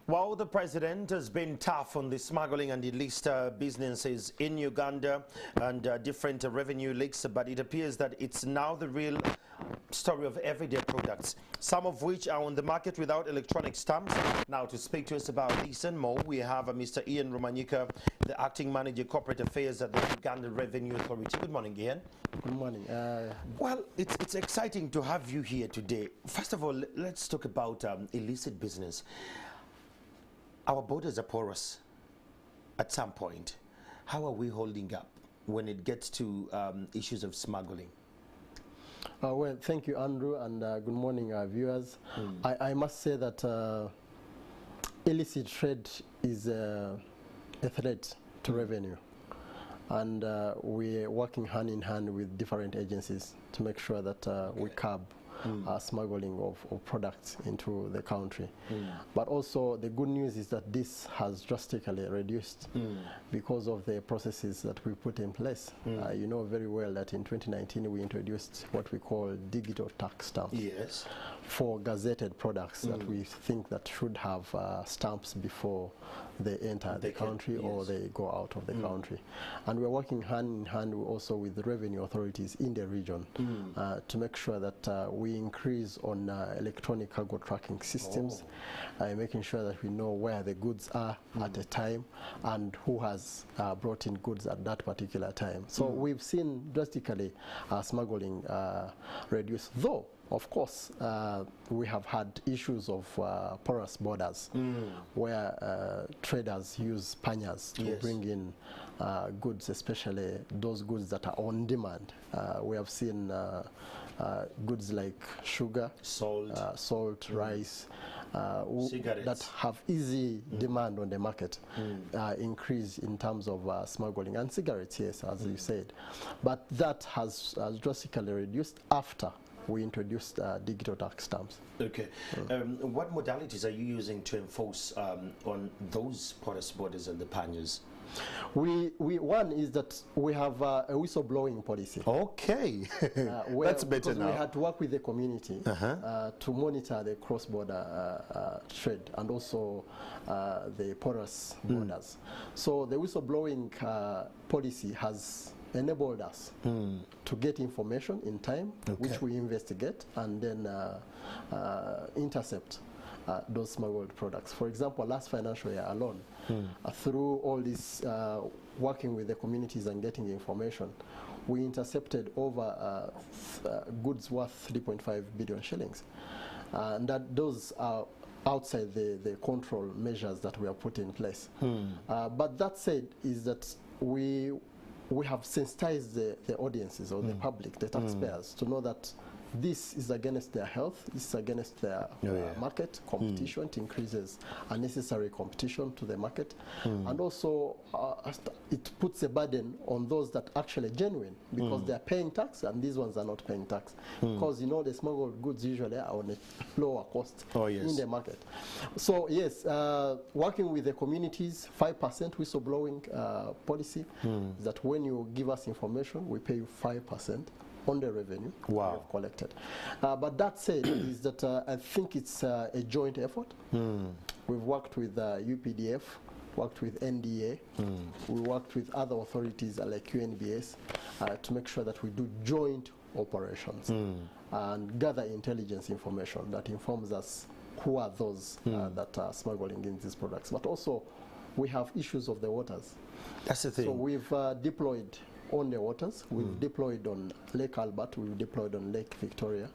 Well, the president has been tough on the smuggling and illicit businesses in Uganda and different revenue leaks, but it appears that it's now the real story of everyday products, some of which are on the market without electronic stamps. Now, to speak to us about this and more, we have Mr. Ian Romanyika, the Acting Manager Corporate Affairs at the Uganda Revenue Authority. Good morning, Ian. Good morning. Well, it's exciting to have you here today. First of all, let's talk about illicit business. Our borders are porous at some point. How are we holding up when it gets to issues of smuggling? Well, thank you, Andrew, and good morning, viewers. I must say that illicit trade is a threat to revenue, and we're working hand in hand with different agencies to make sure that we curb smuggling of products into the country. But also the good news is that this has drastically reduced because of the processes that we put in place. You know very well that in 2019 we introduced what we call digital tax stamps for gazetted products that we think that should have stamps before they enter the country or they go out of the country. And we're working hand in hand also with the revenue authorities in the region to make sure that we increase on electronic cargo tracking systems, making sure that we know where the goods are at a time and who has brought in goods at that particular time. So we've seen drastically smuggling reduce, though of course we have had issues of porous borders where traders use panniers to bring in goods, especially those goods that are on demand. We have seen goods like sugar, salt, rice, that have easy demand on the market increase in terms of smuggling, and cigarettes, yes, as you said. But that has drastically reduced after we introduced digital tax stamps. Okay. What modalities are you using to enforce on those porous borders and the panniers? One is that we have a whistleblowing policy. Okay. That's better now. We had to work with the community to monitor the cross-border trade and also the porous borders. So the whistleblowing policy has enabled us to get information in time, which we investigate and then intercept those smuggled products. For example, last financial year alone, through all this working with the communities and getting information, we intercepted over goods worth 3.5 billion shillings. And that those are outside the control measures that we have put in place. But that said, is that we have sensitized the audiences or the public, the taxpayers, to know that this is against their health, this is against their market competition. It increases unnecessary competition to the market. And also it puts a burden on those that actually genuine, because they are paying tax and these ones are not paying tax. Because you know the smuggled goods usually are on a lower cost in the market. So yes, working with the communities, 5% whistleblowing policy, that when you give us information, we pay you 5% on the revenue we have collected. But that said, is that I think it's a joint effort. We've worked with UPDF, worked with NDA, we worked with other authorities like UNBS to make sure that we do joint operations and gather intelligence information that informs us who are those that are smuggling in these products. But also we have issues of the waters. That's the thing. So we've deployed on the waters. We've deployed on Lake Albert, we've deployed on Lake Victoria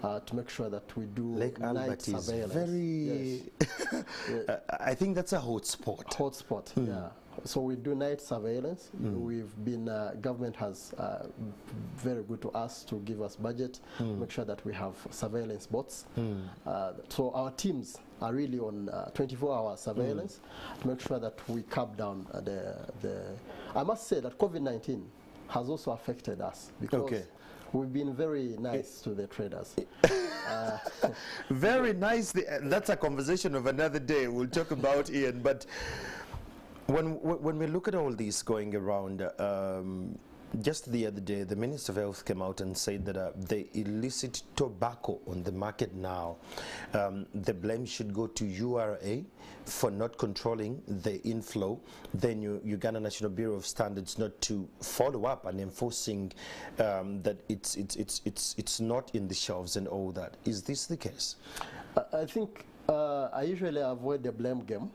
to make sure that we do Lake night Albert surveillance. Is very, I think that's a hot spot. Hot spot, yeah. So we do night surveillance. We've been, government has very good to us to give us budget, make sure that we have surveillance bots. So our teams are really on 24-hour surveillance to make sure that we curb down I must say that COVID-19 has also affected us because we've been very nice to the traders. Very nice. That's a conversation of another day. We'll talk about Ian. But when we look at all this going around, Just the other day, the Minister of Health came out and said that the illicit tobacco on the market now, the blame should go to URA for not controlling the inflow, then Uganda National Bureau of Standards not to follow up and enforcing that it's not in the shelves and all that. Is this the case? I think I usually avoid the blame game.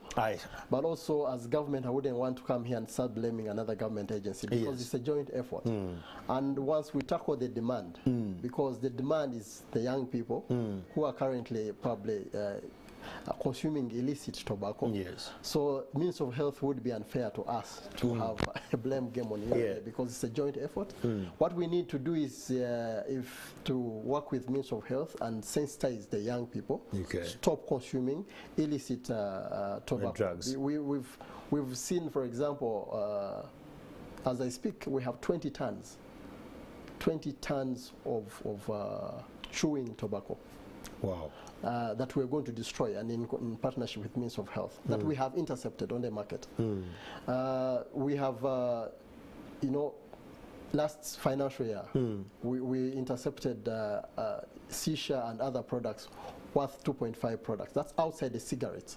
But also, as government, I wouldn't want to come here and start blaming another government agency, because it's a joint effort. And once we tackle the demand, because the demand is the young people who are currently probably consuming illicit tobacco. So Ministry of Health would be unfair to us to have a blame game on URA, because it's a joint effort. What we need to do is to work with Ministry of Health and sensitize the young people, stop consuming illicit tobacco. Drugs. We've seen, for example, as I speak, we have 20 tons of chewing tobacco. Wow. That we're going to destroy, and in partnership with Ministry of Health, that we have intercepted on the market. We have, last financial year, we intercepted shisha and other products worth 2.5 products. That's outside the cigarettes.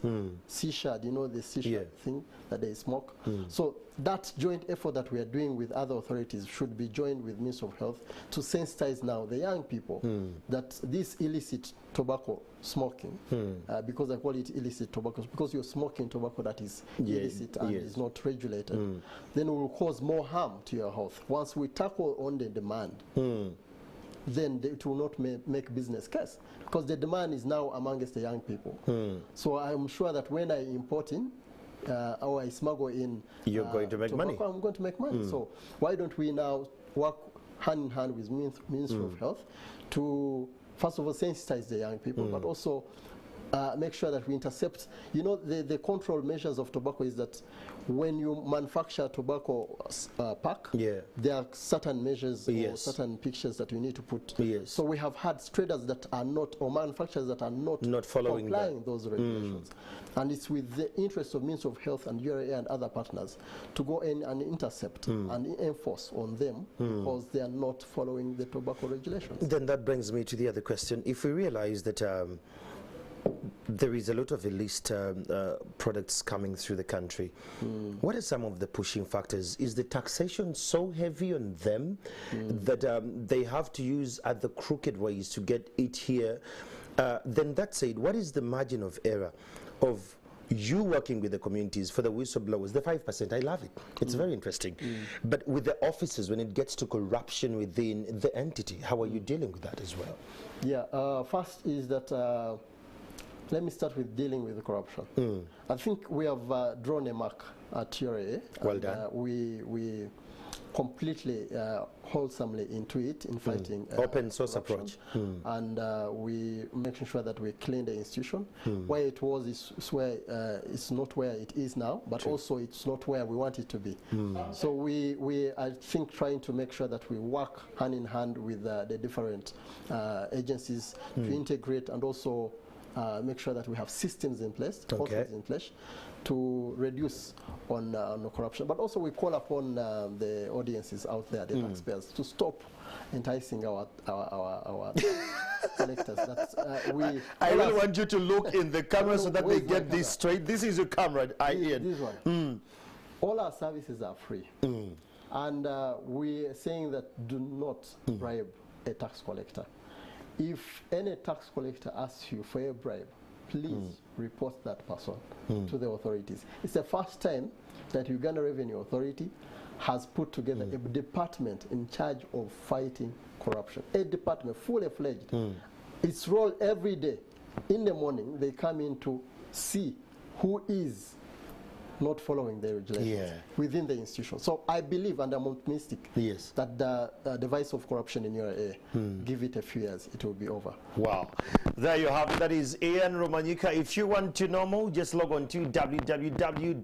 Shisha, do you know the shisha thing that they smoke? So that joint effort that we are doing with other authorities should be joined with Ministry of Health to sensitize now the young people that this illicit tobacco smoking, because I call it illicit tobacco, because you're smoking tobacco that is illicit and is not regulated, then it will cause more harm to your health. Once we tackle on the demand, then it will not make business case, because the demand is now amongst the young people. So I'm sure that when I import in or I smuggle in, you're going to make tobacco, money. I'm going to make money. So why don't we now work hand in hand with Ministry of Health to, first of all, sensitize the young people, but also make sure that we intercept. You know, the control measures of tobacco is that when you manufacture tobacco pack, there are certain measures or certain pictures that you need to put. So we have had traders that are not, or manufacturers that are not following complying those regulations. And it's with the interest of Ministry of Health and URA and other partners to go in and intercept and enforce on them, because they are not following the tobacco regulations. Then that brings me to the other question. If we realize that there is a lot of illicit products coming through the country, what are some of the pushing factors? Is the taxation so heavy on them that they have to use other crooked ways to get it here? Then that said, what is the margin of error of you working with the communities for the whistleblowers? The 5%, I love it. It's very interesting. But with the officers, when it gets to corruption within the entity, how are you dealing with that as well? Yeah, first is that let me start with dealing with the corruption. I think we have drawn a mark at URA. Well done. We completely wholesomely into it in fighting open source approach, and we making sure that we clean the institution. Where it was is where it's not where it is now, but also it's not where we want it to be. So we I think trying to make sure that we work hand in hand with the different agencies to integrate, and also make sure that we have systems in place, controls in place, to reduce on corruption. But also we call upon the audiences out there, the taxpayers, to stop enticing our collectors. That's, I really want you to look in the camera so that they get this straight. This is your camera, This one. All our services are free. And we are saying that do not bribe a tax collector. If any tax collector asks you for a bribe, please report that person to the authorities. It's the first time that Uganda Revenue Authority has put together a department in charge of fighting corruption. A department, fully fledged. Its role every day, in the morning, they come in to see who is not following the regulations within the institution. So I believe, and I'm optimistic, that the vice of corruption in URA, give it a few years, it will be over. Wow. There you have it. That is Ian Romanyika. If you want to know more, just log on to www.ura.co.ug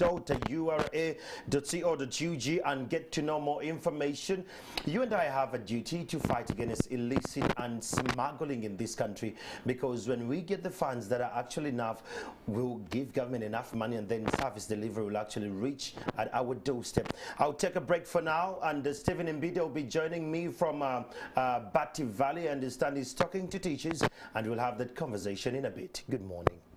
and get to know more information. You and I have a duty to fight against illicit and smuggling in this country, because when we get the funds that are actually enough, we'll give government enough money, and then service delivery delivery will actually reach at our doorstep. I'll take a break for now, and Stephen Mbide will be joining me from Bati Valley. I understand he's talking to teachers, and we'll have that conversation in a bit. Good morning.